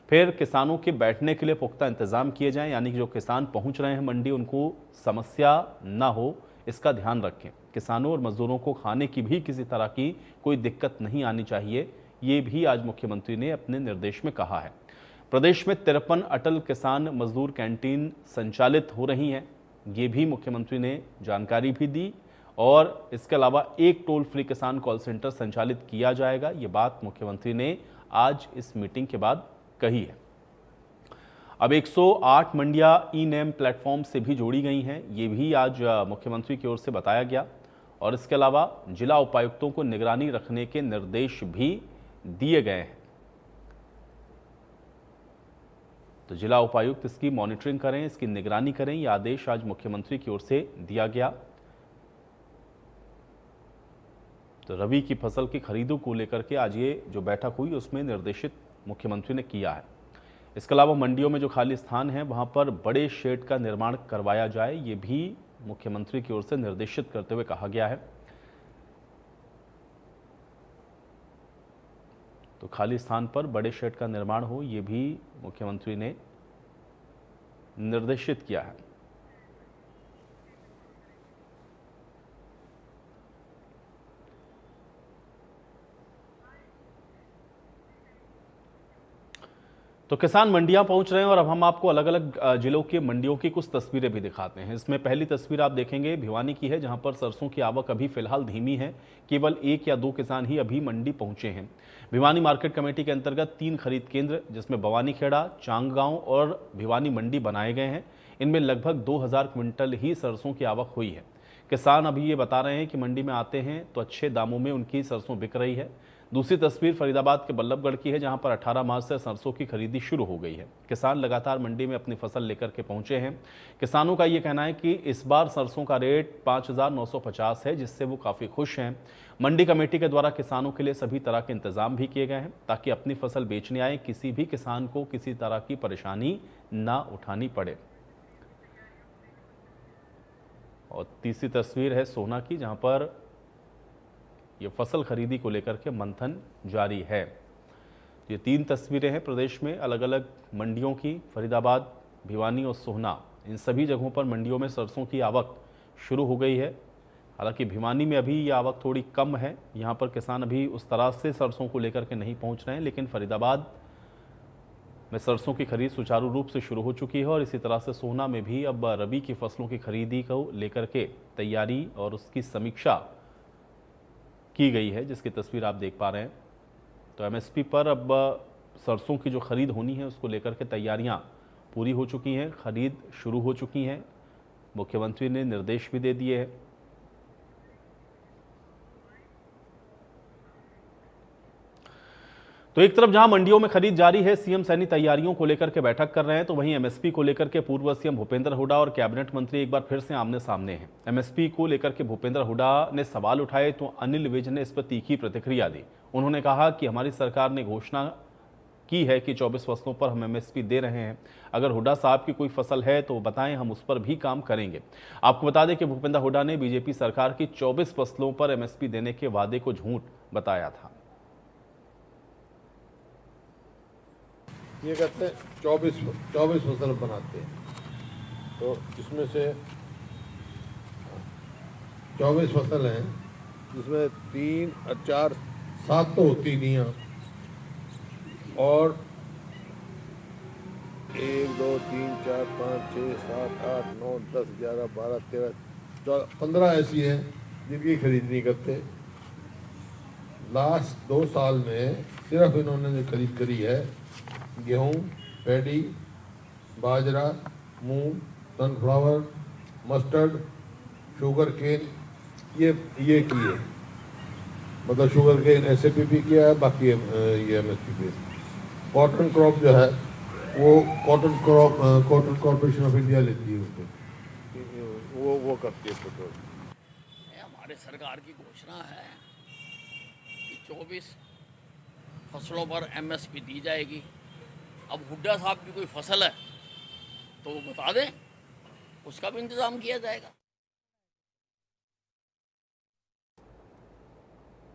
फिर किसानों के बैठने के लिए पुख्ता इंतजाम किए जाएं, यानी कि जो किसान पहुंच रहे हैं मंडी उनको समस्या ना हो, इसका ध्यान रखें। किसानों और मजदूरों को खाने की भी किसी तरह की कोई दिक्कत नहीं आनी चाहिए, ये भी आज मुख्यमंत्री ने अपने निर्देश में कहा है। प्रदेश में 53 अटल किसान मजदूर कैंटीन संचालित हो रही हैं, ये भी मुख्यमंत्री ने जानकारी भी दी। और इसके अलावा एक टोल फ्री किसान कॉल सेंटर संचालित किया जाएगा, ये बात मुख्यमंत्री ने आज इस मीटिंग के बाद कही है। अब 108 मंडियां ई नेम प्लेटफॉर्म से भी जोड़ी गई हैं, ये भी आज मुख्यमंत्री की ओर से बताया गया। और इसके अलावा जिला उपायुक्तों को निगरानी रखने के निर्देश भी दिए गए हैं। तो जिला उपायुक्त इसकी मॉनिटरिंग करें, इसकी निगरानी करें, यह आदेश आज मुख्यमंत्री की ओर से दिया गया। तो रबी की फसल की खरीदों को लेकर के आज ये जो बैठक हुई उसमें निर्देशित मुख्यमंत्री ने किया है। इसके अलावा मंडियों में जो खाली स्थान है वहां पर बड़े शेड का निर्माण करवाया जाए, ये भी मुख्यमंत्री की ओर से निर्देशित करते हुए कहा गया है। तो खाली स्थान पर बड़े शेड का निर्माण हो, ये भी मुख्यमंत्री ने निर्देशित किया है। तो किसान मंडियां पहुंच रहे हैं और अब हम आपको अलग अलग जिलों के मंडियों की कुछ तस्वीरें भी दिखाते हैं। इसमें पहली तस्वीर आप देखेंगे भिवानी की है, जहां पर सरसों की आवक अभी फिलहाल धीमी है। केवल 1 या 2 किसान ही अभी मंडी पहुंचे हैं। भिवानी मार्केट कमेटी के अंतर्गत 3 खरीद केंद्र जिसमें बवानीखेड़ा, चांगगांव और भिवानी मंडी बनाए गए हैं। इनमें लगभग 2000 क्विंटल ही सरसों की आवक हुई है। किसान अभी ये बता रहे हैं कि मंडी में आते हैं तो अच्छे दामों में उनकी सरसों बिक रही है। दूसरी तस्वीर फरीदाबाद के बल्लभगढ़ की है, जहां पर 18 मार्च से सरसों की खरीदी शुरू हो गई है। किसान लगातार मंडी में अपनी फसल लेकर के पहुंचे हैं। किसानों का यह कहना है कि इस बार सरसों का रेट 5950 है, जिससे वो काफ़ी खुश हैं। मंडी कमेटी के द्वारा किसानों के लिए सभी तरह के इंतजाम भी किए गए हैं ताकि अपनी फसल बेचने आए किसी भी किसान को किसी तरह की परेशानी ना उठानी पड़े। और तीसरी तस्वीर है सोहना की, जहां पर ये फसल खरीदी को लेकर के मंथन जारी है। ये 3 तस्वीरें हैं प्रदेश में अलग अलग मंडियों की, फरीदाबाद, भिवानी और सोहना। इन सभी जगहों पर मंडियों में सरसों की आवक शुरू हो गई है। हालांकि भिवानी में अभी ये आवक थोड़ी कम है, यहाँ पर किसान अभी उस तरह से सरसों को लेकर के नहीं पहुँच रहे हैं, लेकिन फरीदाबाद में सरसों की खरीद सुचारू रूप से शुरू हो चुकी है। और इसी तरह से सोहना में भी अब रबी की फसलों की खरीदी को लेकर के तैयारी और उसकी समीक्षा की गई है, जिसकी तस्वीर आप देख पा रहे हैं। तो एमएसपी पर अब सरसों की जो खरीद होनी है उसको लेकर के तैयारियां पूरी हो चुकी हैं, खरीद शुरू हो चुकी हैं। मुख्यमंत्री ने निर्देश भी दे दिए हैं। तो एक तरफ जहां मंडियों में खरीद जारी है, सीएम सैनी तैयारियों को लेकर के बैठक कर रहे हैं, तो वहीं एमएसपी को लेकर के पूर्व सीएम भूपेंद्र हुड्डा और कैबिनेट मंत्री एक बार फिर से आमने सामने हैं। एमएसपी को लेकर के भूपेंद्र हुड्डा ने सवाल उठाए तो अनिल विज ने इस पर तीखी प्रतिक्रिया दी। उन्होंने कहा कि हमारी सरकार ने घोषणा की है कि 24 फसलों पर हम एमएसपी दे रहे हैं। अगर हुड्डा साहब की कोई फसल है तो बताएं, हम उस पर भी काम करेंगे। आपको बता दें कि भूपेंद्र हुड्डा ने बीजेपी सरकार की 24 फसलों पर एमएसपी देने के वादे को झूठ बताया था। ये कहते हैं 24 फसल बनाते हैं, तो इसमें से 24 फसल हैं, जिसमें 3 और 4 7 तो होती नहीं हैं, और 1 2 3 4 5 6 7 8 9 10 11 12 13 14 15 ऐसी हैं जिनकी खरीद नहीं करते। लास्ट 2 साल में सिर्फ इन्होंने जो खरीद करी है, गेहूँ, पैडी, बाजरा, मूंग, सनफ्लावर, मस्टर्ड, शुगर केन, ये किए। मतलब शुगर केन एसएपी भी किया है, बाकी ये एमएसपी पे। कॉटन क्रॉप जो है वो कॉटन कॉर्पोरेशन ऑफ इंडिया लेती है उसको, वो करती है पेट्रोल। हमारे सरकार की घोषणा है कि 24 फसलों पर एमएसपी दी जाएगी। अब हुड्डा साहब की कोई फसल है तो वो बता दें, उसका भी इंतजाम किया जाएगा।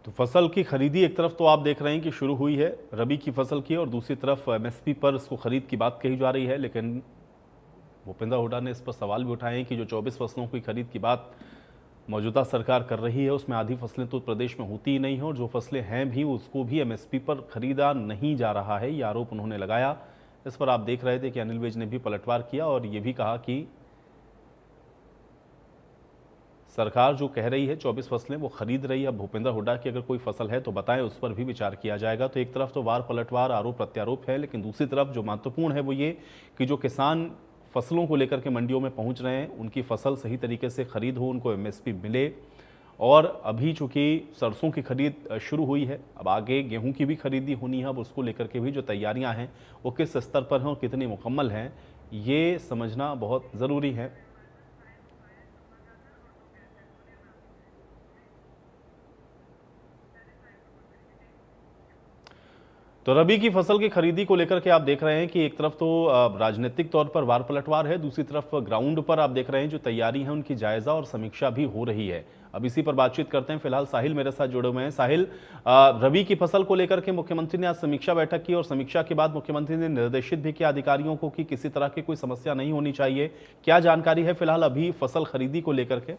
तो फसल की खरीदी एक तरफ तो आप देख रहे हैं कि शुरू हुई है रबी की फसल की, और दूसरी तरफ एमएसपी पर इसको खरीद की बात कही जा रही है। लेकिन भूपेंद्र हुड्डा ने इस पर सवाल भी उठाए हैं कि जो 24 फसलों की खरीद की बात मौजूदा सरकार कर रही है उसमें आधी फसलें तो प्रदेश में होती ही नहीं हैं, और जो फसलें हैं भी उसको भी एमएसपी पर खरीदा नहीं जा रहा है, ये आरोप उन्होंने लगाया। इस पर आप देख रहे थे कि अनिल विज ने भी पलटवार किया और ये भी कहा कि सरकार जो कह रही है 24 फसलें वो खरीद रही है। अब भूपेंद्र हुड्डा की अगर कोई फसल है तो बताएं, उस पर भी विचार किया जाएगा। तो एक तरफ तो वार पलटवार, आरोप प्रत्यारोप है, लेकिन दूसरी तरफ जो महत्वपूर्ण है वो ये कि जो किसान फसलों को लेकर के मंडियों में पहुंच रहे हैं उनकी फसल सही तरीके से खरीद हो, उनको एमएसपी मिले। और अभी चूंकि सरसों की खरीद शुरू हुई है, अब आगे गेहूं की भी खरीदी होनी है। अब उसको लेकर के भी जो तैयारियां हैं वो किस स्तर पर हैं और कितनी मुकम्मल हैं, ये समझना बहुत ज़रूरी है। तो रबी की फसल की खरीदी को लेकर के आप देख रहे हैं कि एक तरफ तो राजनीतिक तौर पर वार पलटवार है, दूसरी तरफ ग्राउंड पर आप देख रहे हैं जो तैयारी है उनकी जायजा और समीक्षा भी हो रही है। अब इसी पर बातचीत करते हैं। फिलहाल साहिल मेरे साथ जुड़े हुए हैं। साहिल, रबी की फसल को लेकर के मुख्यमंत्री ने आज समीक्षा बैठक की और समीक्षा के बाद मुख्यमंत्री ने निर्देशित भी किया अधिकारियों को कि किसी तरह की कोई समस्या नहीं होनी चाहिए। क्या जानकारी है फिलहाल अभी फसल खरीदी को लेकर के?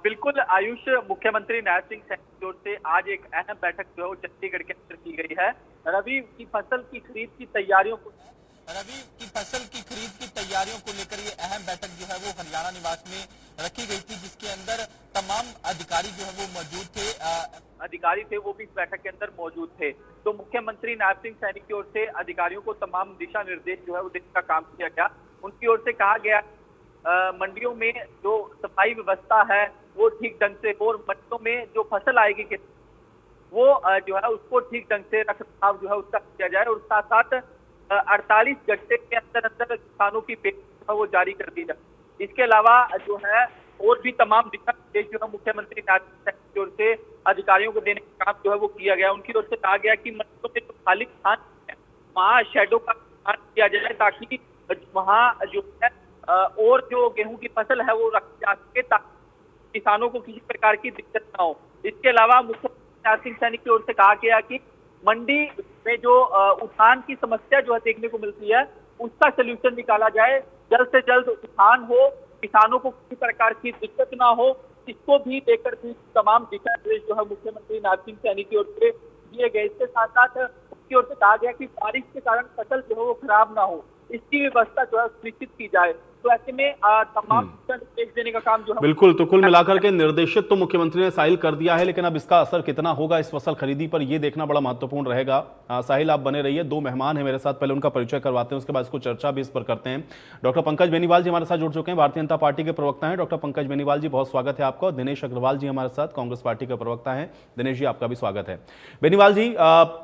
बिल्कुल आयुष, मुख्यमंत्री नायब सिंह सैनी की ओर से आज एक अहम बैठक जो है वो चंडीगढ़ के अंदर की गई है। रबी की फसल की खरीद की तैयारियों को लेकर ये अहम बैठक जो है वो हरियाणा निवास में रखी गई थी, जिसके अंदर तमाम अधिकारी जो है वो मौजूद थे। अधिकारी थे वो भी इस बैठक के अंदर मौजूद थे। तो मुख्यमंत्री नायब सिंह सैनी की ओर से अधिकारियों को तमाम दिशा निर्देश जो है वो देने का काम किया गया। उनकी ओर से कहा गया मंडियों में जो सफाई व्यवस्था है वो ठीक ढंग से हो, और मंडियों में जो फसल आएगी वो जो है उसको ठीक ढंग से रखरखाव जो है उसका किया जाए, और साथ साथ 48 घंटे के अंदर अंदर किसानों की पेमेंट वो जारी कर दी जाए। इसके अलावा जो है और भी तमाम दिशा निर्देश जो है मुख्यमंत्री नायब सिंह सैनी की ओर से अधिकारियों को देने का काम जो है वो किया गया। उनकी ओर से कहा गया कि मंडियों में जो खाली स्थान है वहाँ शेडो का निर्माण किया जाए, ताकि वहाँ जो है और जो गेहूं की फसल है वो रखी जा सके, ताकि किसानों को किसी प्रकार की दिक्कत ना हो। इसके अलावा मुख्यमंत्री नायब सिंह सैनी की ओर से कहा गया कि मंडी में जो उठान की समस्या जो है देखने को मिलती है उसका सलूशन निकाला जाए, जल्द से जल्द उठान हो, किसानों को किसी प्रकार की दिक्कत ना हो, इसको भी लेकर भी तमाम दिशा निर्देश जो है मुख्यमंत्री नायब सिंह सैनी की ओर से दिए गए। इसके साथ साथ उसकी ओर से कहा गया कि बारिश के कारण फसल जो है वो खराब ना हो, इसकी व्यवस्था जो है सुनिश्चित की जाए। तो ऐसे में तमाम निर्देश देने का काम जो है बिल्कुल, तो कुल मिलाकर के निर्देशित तो मुख्यमंत्री ने साहिल कर दिया है, लेकिन अब इसका असर कितना होगा इस फसल खरीदी पर ये देखना बड़ा महत्वपूर्ण रहेगा। साहिल आप बने रहिए, दो मेहमान हैं मेरे साथ, पहले उनका परिचय करवाते हैं, उसके बाद इसको चर्चा भी इस पर करते हैं। डॉक्टर पंकज बेनीवाल जी हमारे साथ जुड़ चुके हैं, भारतीय जनता पार्टी के प्रवक्ता हैं। डॉक्टर पंकज बेनीवाल जी बहुत स्वागत है आपका। दिनेश अग्रवाल जी हमारे साथ कांग्रेस पार्टी के प्रवक्ता हैं। दिनेश जी आपका भी स्वागत है। बेनीवाल जी,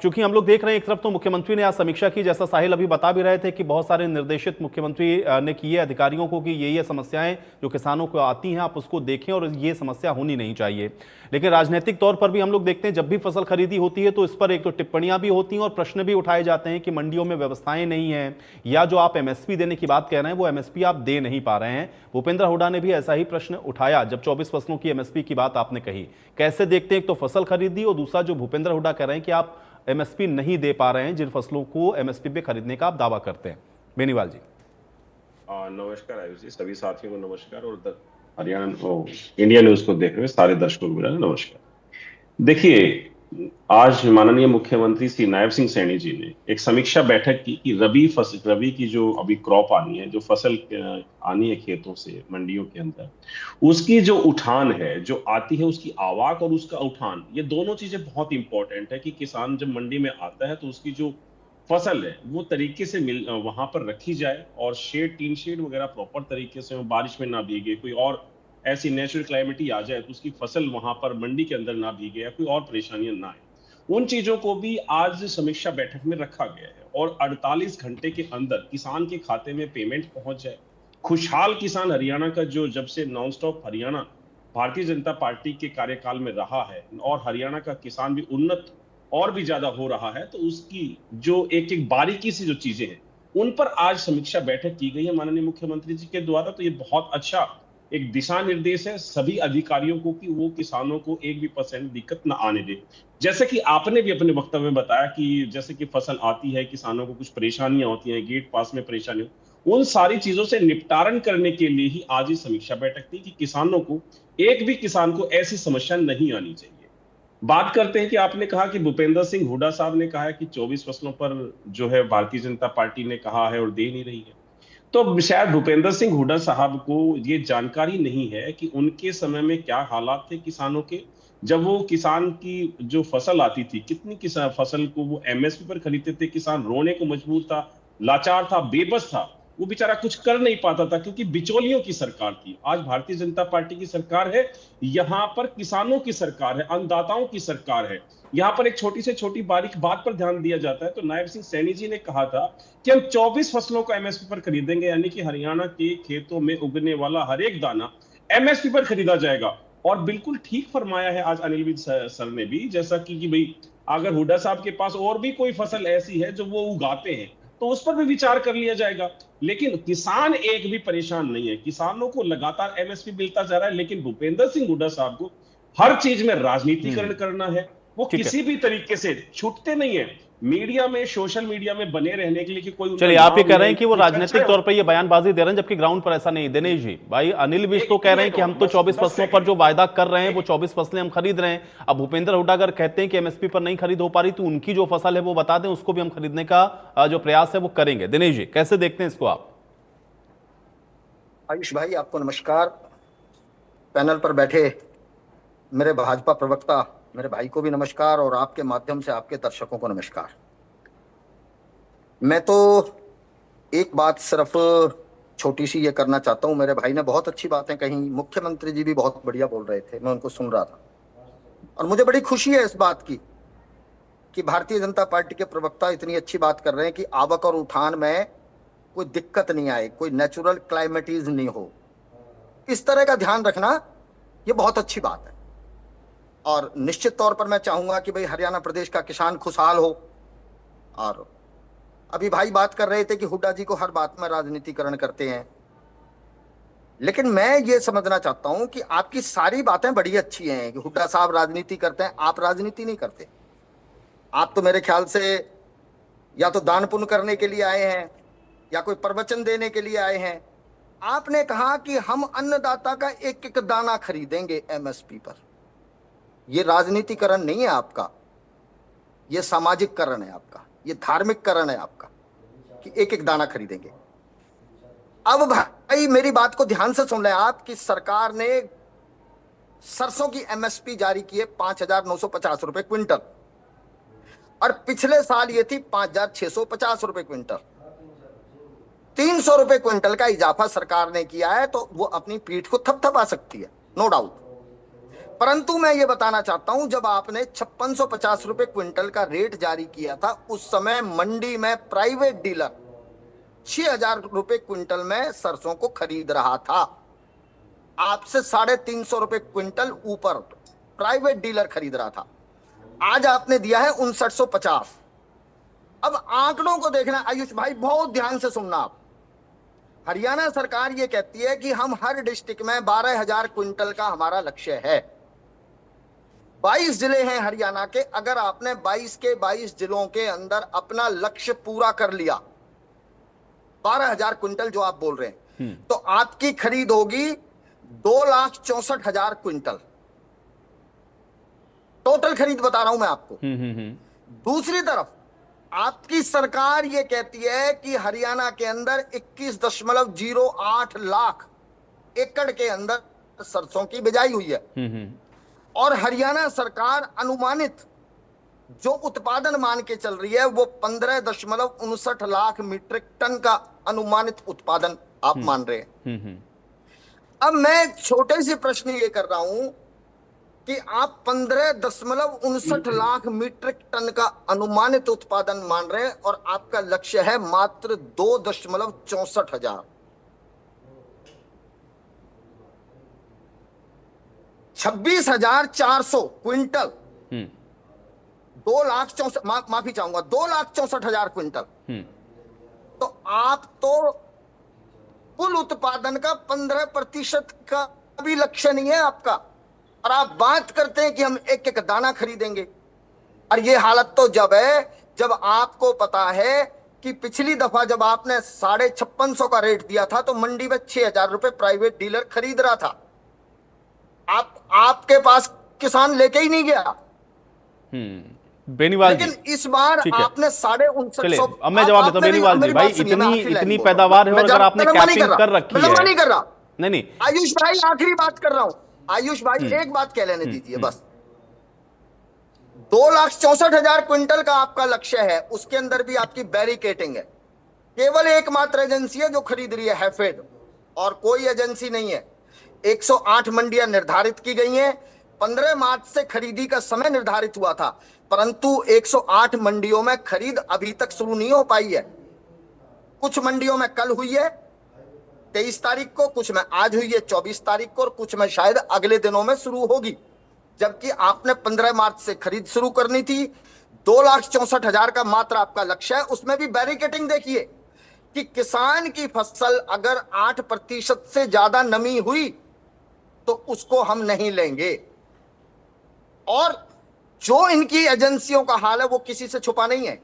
चूंकि हम लोग देख रहे हैं एक तरफ तो मुख्यमंत्री ने आज समीक्षा की, जैसा साहिल अभी बता भी रहे थे कि बहुत सारे निर्देशित मुख्यमंत्री ने किए अधिकारियों को कि ये समस्याएं जो किसानों को आती हैं आप उसको देखें और ये समस्या होनी नहीं चाहिए। लेकिन राजनीतिक तौर पर भी हम लोग देखते हैं जब भी फसल खरीदी होती है तो इस पर एक तो टिप्पणियां भी होती हैं और प्रश्न भी उठाए जाते हैं कि मंडियों में व्यवस्थाएं नहीं हैं, या जो आप एमएसपी देने की बात कह रहे हैं वो एमएसपी आप दे नहीं पा रहे हैं। भूपेंद्र हुड्डा ने भी ऐसा ही प्रश्न उठाया जब 24 फसलों की एमएसपी की बात आपने कही। कैसे देखते हैं एक तो फसल खरीदी और दूसरा जो भूपेंद्र हुड्डा कह रहे हैं कि आप एमएसपी नहीं दे पा रहे हैं जिन फसलों को एमएसपी पे खरीदने का आप दावा करते हैं? बेनीवाल जी। नमस्कार आयुष जी, सभी साथियों को नमस्कार, और हरियाणा इंडिया न्यूज को देख रहे सारे दर्शकों को नमस्कार। देखिए, आज माननीय मुख्यमंत्री श्री नायब सिंह सैनी जी ने एक समीक्षा बैठक की कि रबी की जो अभी क्रॉप आनी है, जो फसल आनी है खेतों से मंडियों के अंदर, उसकी जो उठान है जो आती है, उसकी आवक और उसका उठान, ये दोनों चीजें बहुत इंपॉर्टेंट है कि किसान जब मंडी में आता है तो उसकी जो फसल है वो तरीके से वहां पर रखी जाए, और टीन शेड वगैरह प्रॉपर तरीके से, बारिश में ना भीगे, कोई और ऐसी नेचुरल क्लाइमेटी आ जाए तो उसकी फसल वहां पर मंडी के अंदर ना भीगे या कोई और परेशानियां ना आए। उन चीजों को भी आज समीक्षा बैठक में रखा गया है, और 48 घंटे के अंदर किसान के खाते में पेमेंट पहुंच जाए। खुशहाल किसान हरियाणा का जो जब से non stop Haryana Bharatiya Janata party के कार्यकाल में रहा है, और हरियाणा का किसान भी उन्नत और भी ज्यादा हो रहा है, तो उसकी जो एक एक बारीकी से जो चीजें हैं उन पर आज समीक्षा बैठक की गई है माननीय मुख्यमंत्री जी के द्वारा। तो ये बहुत अच्छा एक दिशा निर्देश है सभी अधिकारियों को कि वो किसानों को 1% भी दिक्कत ना आने दे। जैसे कि आपने भी अपने वक्तव्य में बताया कि जैसे कि फसल आती है, किसानों को कुछ परेशानियां होती हैं, गेट पास में परेशानी हो, उन सारी चीजों से निपटारण करने के लिए ही आज ये समीक्षा बैठक थी कि किसानों को, एक भी किसान को ऐसी समस्या नहीं आनी चाहिए। बात करते हैं कि आपने कहा कि भूपेंद्र सिंह हुड्डा साहब ने कहा है कि 24 फसलों पर जो है भारतीय जनता पार्टी ने कहा है और दे नहीं रही है। तो शायद भूपेंद्र सिंह हुड्डा साहब को ये जानकारी नहीं है कि उनके समय में क्या हालात थे किसानों के, जब वो किसान की जो फसल आती थी, कितनी किसान फसल को वो एमएसपी पर खरीदते थे, किसान रोने को मजबूर था, लाचार था, बेबस था, वो बेचारा कुछ कर नहीं पाता था क्योंकि बिचौलियों की सरकार थी। आज भारतीय जनता पार्टी की सरकार है, यहां पर किसानों की सरकार है, अन्नदाताओं की सरकार है। यहां पर एक छोटी से छोटी बारीक बात पर ध्यान दिया जाता है तो नायब सिंह सैनी जी ने कहा था कि हम 24 फसलों को एमएसपी पर खरीदेंगे, यानी कि हरियाणा के खेतों में उगने वाला हर एक दाना एमएसपी पर खरीदा जाएगा। और बिल्कुल ठीक फरमाया है आज अनिल विज सर ने भी, जैसा कि भाई अगर हुड्डा साहब के पास और भी कोई फसल ऐसी है जो वो उगाते हैं तो उस पर भी विचार कर लिया जाएगा। लेकिन किसान एक भी परेशान नहीं है, किसानों को लगातार एमएसपी मिलता जा रहा है। लेकिन भूपेंद्र सिंह हुड्डा साहब को हर चीज में राजनीतिकरण करना है, वो किसी भी तरीके से छूटते नहीं है मीडिया में, सोशल मीडिया में बने रहने के लिए कि कोई। चलिए, आप ये कह रहे हैं कि वो राजनीतिक तौर पर ये बयानबाजी दे रहे हैं जबकि ग्राउंड पर ऐसा नहीं। दिनेश जी, भाई अनिल विज तो कह रहे हैं कि हम तो 24 फसलों पर जो वायदा कर रहे हैं वो 24 फसलें हम खरीद रहे हैं। अब भूपेंद्र हुड्डा अगर कहते हैं कि एमएसपी पर नहीं खरीद हो पा रही तो उनकी जो फसल है वो बता दें, उसको भी हम खरीदने का जो प्रयास है वो करेंगे। दिनेश जी, कैसे देखते हैं इसको आप? आयुष भाई, आपको नमस्कार। पैनल पर बैठे मेरे भाजपा प्रवक्ता मेरे भाई को भी नमस्कार और आपके माध्यम से आपके दर्शकों को नमस्कार। मैं तो एक बात सिर्फ छोटी सी ये करना चाहता हूं। मेरे भाई ने बहुत अच्छी बातें कही, मुख्यमंत्री जी भी बहुत बढ़िया बोल रहे थे, मैं उनको सुन रहा था और मुझे बड़ी खुशी है इस बात की कि भारतीय जनता पार्टी के प्रवक्ता इतनी अच्छी बात कर रहे हैं कि आवक और उठान में कोई दिक्कत नहीं आए, कोई नेचुरल क्लाइमेटीज नहीं हो। इस तरह का ध्यान रखना ये बहुत अच्छी बात है और निश्चित तौर पर मैं चाहूंगा कि भाई हरियाणा प्रदेश का किसान खुशहाल हो। और अभी भाई बात कर रहे थे कि हुड्डा जी को हर बात में राजनीतिकरण करते हैं, लेकिन मैं ये समझना चाहता हूं कि आपकी सारी बातें बड़ी अच्छी हैं कि हुड्डा साहब राजनीति करते हैं, आप राजनीति नहीं करते। आप तो मेरे ख्याल से या तो दान पुण्य करने के लिए आए हैं या कोई प्रवचन देने के लिए आए हैं। आपने कहा कि हम अन्नदाता का एक एक दाना खरीदेंगे एमएसपी पर। यह राजनीतिकरण नहीं है आपका, यह सामाजिककरण है आपका, यह धार्मिककरण है आपका कि एक एक दाना खरीदेंगे। अब भाई मेरी बात को ध्यान से सुन लें आप कि सरकार ने सरसों की एमएसपी जारी की है 5,950 रुपए क्विंटल और पिछले साल ये थी 5,650 रुपए क्विंटल। 300 रुपए क्विंटल का इजाफा सरकार ने किया है तो वो अपनी पीठ को थपथपा सकती है, नो डाउट। परंतु मैं ये बताना चाहता हूं, जब आपने 5650 रुपए क्विंटल का रेट जारी किया था उस समय मंडी में प्राइवेट डीलर 6,000 रुपए क्विंटल में सरसों को खरीद रहा था। आपसे 350 रुपए क्विंटल ऊपर प्राइवेट डीलर खरीद रहा था। आज आपने दिया है 5950। अब आंकड़ों को देखना आयुष भाई, बहुत ध्यान से सुनना आप। हरियाणा सरकार ये कहती है कि हम हर डिस्ट्रिक्ट में 12,000 क्विंटल का हमारा लक्ष्य है। 22 जिले हैं हरियाणा के, अगर आपने 22 के 22 जिलों के अंदर अपना लक्ष्य पूरा कर लिया 12,000 क्विंटल जो आप बोल रहे हैं, तो आपकी खरीद होगी 2,64,000 क्विंटल। टोटल खरीद बता रहा हूं मैं आपको। दूसरी तरफ आपकी सरकार ये कहती है कि हरियाणा के अंदर 21.08 लाख एकड़ के अंदर सरसों की बिजाई हुई है और हरियाणा सरकार अनुमानित जो उत्पादन मान के चल रही है वो 15.59 लाख मीट्रिक टन का अनुमानित उत्पादन आप मान रहे हैं। अब मैं छोटे से प्रश्न ये कर रहा हूं कि आप 15.59 लाख मीट्रिक टन का अनुमानित उत्पादन मान रहे हैं और आपका लक्ष्य है मात्र 2.64 हजार। 26,400 क्विंटल, 2,64,000, माफी चाहूंगा, 2,64,000 क्विंटल। तो आप तो कुल उत्पादन का 15% का भी लक्ष्य नहीं है आपका, और आप बात करते हैं कि हम एक एक दाना खरीदेंगे। और ये हालत तो जब है जब आपको पता है कि पिछली दफा जब आपने 5650 का रेट दिया था तो मंडी में 6000 रुपए प्राइवेट डीलर खरीद रहा था। आपके पास किसान लेके ही नहीं गया। बेनीवाल जी, लेकिन इस बार ठीक है। आपने 5950। अब मैं जवाब देता हूं बेनीवाल जी, भाई इतनी पैदावार है और अगर आपने कैपिंग कर रखी है। नहीं कर रहा, नहीं आयुष भाई आखिरी बात कर रहा हूं। आयुष भाई एक बात कह लेने दीजिए बस। 2,64,000 क्विंटल का आपका लक्ष्य है, उसके अंदर भी आपकी बैरिकेटिंग है। केवल एकमात्र एजेंसी है जो खरीद रही है हैफेड, और कोई एजेंसी नहीं है। 108 मंडियां निर्धारित की गई हैं। 15 मार्च से खरीदी का समय निर्धारित हुआ था, परंतु 108 मंडियों में खरीद अभी तक शुरू नहीं हो पाई है। कुछ मंडियों में कल हुई है 23 तारीख को, कुछ में आज हुई है 24 तारीख को, और कुछ में शायद अगले दिनों में शुरू होगी। जबकि आपने 15 मार्च से खरीद शुरू करनी थी। 2,64,000 का मात्र आपका लक्ष्य है। उसमें भी बैरिकेटिंग देखिए कि किसान की फसल अगर 8% से ज्यादा नमी हुई तो उसको हम नहीं लेंगे। और जो इनकी एजेंसियों का हाल है वो किसी से छुपा नहीं है।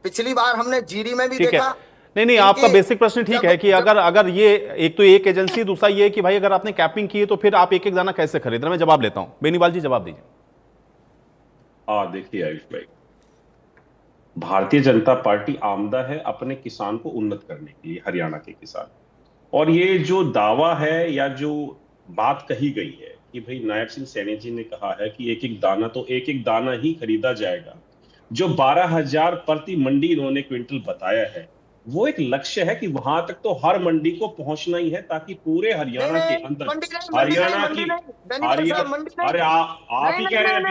पिछली बार हमने जीरी में भी देखा। नहीं आपका बेसिक प्रश्न ठीक है कि अगर ये एक तो एक एजेंसी, दूसरा ये कि भाई अगर आपने कैपिंग की है तो फिर आप एक एक दाना कैसे खरीद रहे हैं। मैं जवाब लेता हूं, बेनीवाल जी जवाब दीजिए। देखिए आयुष भाई, भारतीय जनता पार्टी आमदा है अपने किसान को उन्नत करने के लिए, हरियाणा के किसान। और ये जो दावा है या जो बात कही गई है कि भाई नायब सिंह सैनी जी ने कहा है कि एक एक दाना ही खरीदा जाएगा, जो 12,000 प्रति मंडी इन्होंने क्विंटल बताया है, वो एक लक्ष्य है कि वहां तक तो हर मंडी को पहुंचना ही है, ताकि पूरे हरियाणा के अंदर हरियाणा की अरे आप ही कह रहे हैं।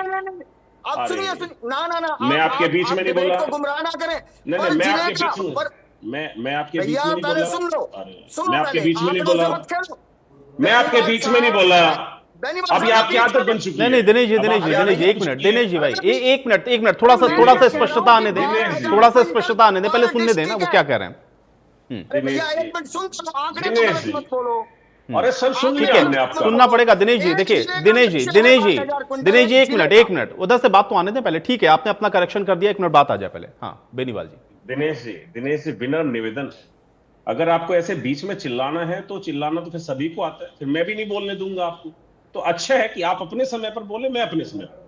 आप सुनिए ना मैं आपके बीच में नहीं बोला, गुमराह ना करें। नहीं मैं आपके बीच में मैं आपके बीच में नहीं बोला, मैं आपके बीच में नहीं बोला, मैं आपके बीच में नहीं बोला। अभी आपकी आदत बन चुकी है। नहीं दिनेश जी एक मिनट, दिनेश जी भाई एक मिनट थोड़ा सा स्पष्टता आने दें, थोड़ा सा स्पष्टता आने दें, पहले सुनने देना वो क्या कह रहे हैं। अरे सर सुन ठीक लिया है, हमने आपका। सुनना पड़ेगा दिनेश जी। देखिए दिनेश जी एक मिनट उधर से बात तो आने दें पहले। ठीक है, आपने अपना करेक्शन कर दिया, एक मिनट बात आ जाए पहले। हाँ बेनीवाल जी। दिनेश जी विनम्र निवेदन, अगर आपको ऐसे बीच में चिल्लाना है तो चिल्लाना तो फिर सभी को आता है, फिर मैं भी नहीं बोलने दूंगा आपको। तो अच्छा है कि आप अपने समय पर बोले, मैं अपने समय पर।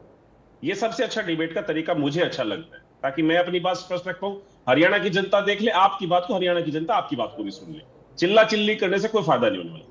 ये सबसे अच्छा डिबेट का तरीका मुझे अच्छा लगता है, ताकि मैं अपनी बात स्पष्ट रख पाऊं, हरियाणा की जनता देख ले आपकी बात को, हरियाणा की जनता आपकी बात को भी सुन ले। चिल्ला चिल्ली करने से कोई फायदा नहीं होने वाला।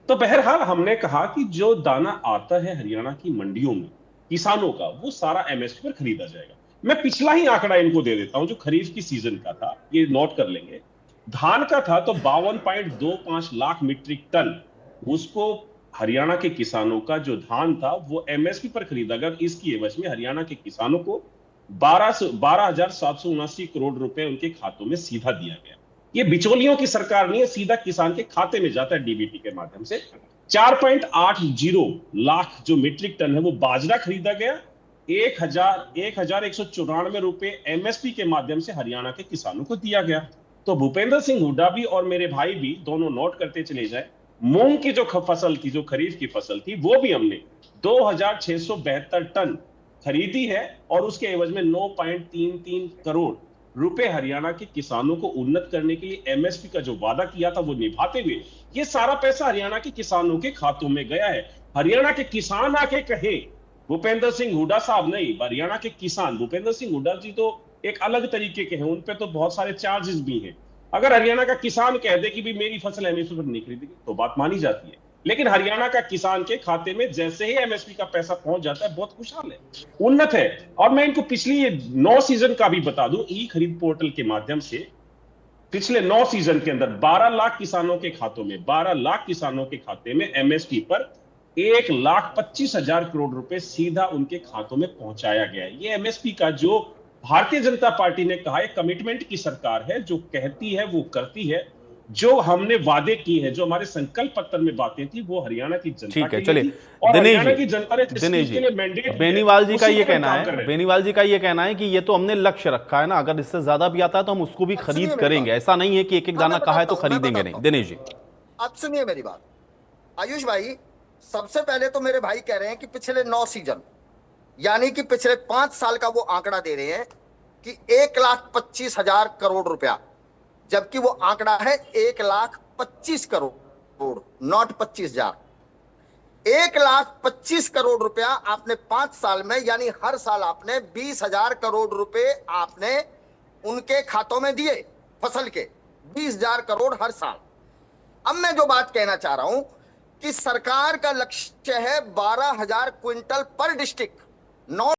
तो बहरहाल हमने कहा कि जो दाना आता है हरियाणा की मंडियों में किसानों का, वो सारा एमएसपी पर खरीदा जाएगा। मैं पिछला ही आंकड़ा इनको दे देता हूं जो खरीफ की सीजन का था, ये नोट कर लेंगे। धान का था तो 52.25 लाख मीट्रिक टन, उसको हरियाणा के किसानों का जो धान था वो एमएसपी पर खरीदा गया। इसकी एवज में हरियाणा के किसानों को 12,779 करोड़ रुपए उनके खातों में सीधा दिया गया। ये बिचौलियों की सरकार नहीं है, सीधा किसान के खाते में जाता है डीबीटी के माध्यम से। 4.80 लाख जो मीट्रिक टन है वो बाजरा खरीदा गया। 1,194 रुपए एमएसपी के माध्यम से हरियाणा के किसानों को दिया गया। तो भूपेंद्र सिंह हुड्डा भी और मेरे भाई भी दोनों नोट करते चले जाए, मूंग की जो फसल थी, जो खरीफ की फसल थी, वो भी हमने 2,672 टन खरीदी है, और उसके एवज में 9.33 करोड़ रुपए हरियाणा के किसानों को उन्नत करने के लिए एमएसपी का जो वादा किया था वो निभाते हुए ये सारा पैसा हरियाणा के किसानों के खातों में गया है। हरियाणा के किसान आके कहे, भूपेंद्र सिंह हुड्डा साहब नहीं, हरियाणा के किसान, भूपेंद्र सिंह हुड्डा जी तो एक अलग तरीके के हैं, उनपे तो बहुत सारे चार्जेस भी हैं। अगर हरियाणा का किसान कह दे कि भी मेरी फसल एमएसपी पर नहीं खरीदेगी तो बात मानी जाती है, लेकिन हरियाणा का किसान के खाते में जैसे ही एमएसपी का पैसा पहुंच जाता है, बहुत खुशहाल है, उन्नत है। और मैं इनको पिछली 9 सीजन का भी बता दूं, ई खरीद पोर्टल के माध्यम से पिछले 9 सीजन के अंदर 12 लाख किसानों के खातों में, 12 लाख किसानों के खाते में एमएसपी पर 1,25,000 करोड़ रुपए सीधा उनके खातों में पहुंचाया गया है। ये एमएसपी का जो भारतीय जनता पार्टी ने कहा है कमिटमेंट की सरकार है, जो कहती है वो करती है, जो हमने वादे किए हैं, जो हमारे संकल्प पत्र में बातें थी, वो हरियाणा की जनता ठीक है। के चलिए लिए थी, और हरियाणा की जनता ने दिनेश इसके लिए मैंडेट बेनीवाल जी का ये कहना है, बेनीवाल जी का ये कहना है कि ये तो हमने लक्ष्य रखा है ना, अगर इससे ज्यादा भी आता है तो हम उसको भी खरीद करेंगे। ऐसा नहीं है कि एक एक दाना कहा है तो खरीदेंगे नहीं। दिनेश जी अब सुनिए मेरी बात आयुष भाई, सबसे पहले तो मेरे भाई कह रहे हैं कि पिछले 9 सीजन यानी कि पिछले 5 साल का वो आंकड़ा दे रहे हैं कि 1,25,000 करोड़ रुपया, जबकि वो आंकड़ा है 1,25,000 करोड़, नॉट 25,000। 1,25,000 करोड़ रुपया आपने 5 साल में, यानी हर साल आपने 20,000 करोड़ रुपए आपने उनके खातों में दिए, फसल के 20,000 करोड़ हर साल। अब मैं जो बात कहना चाह रहा हूं कि सरकार का लक्ष्य है 12,000 क्विंटल पर डिस्ट्रिक्ट, नॉट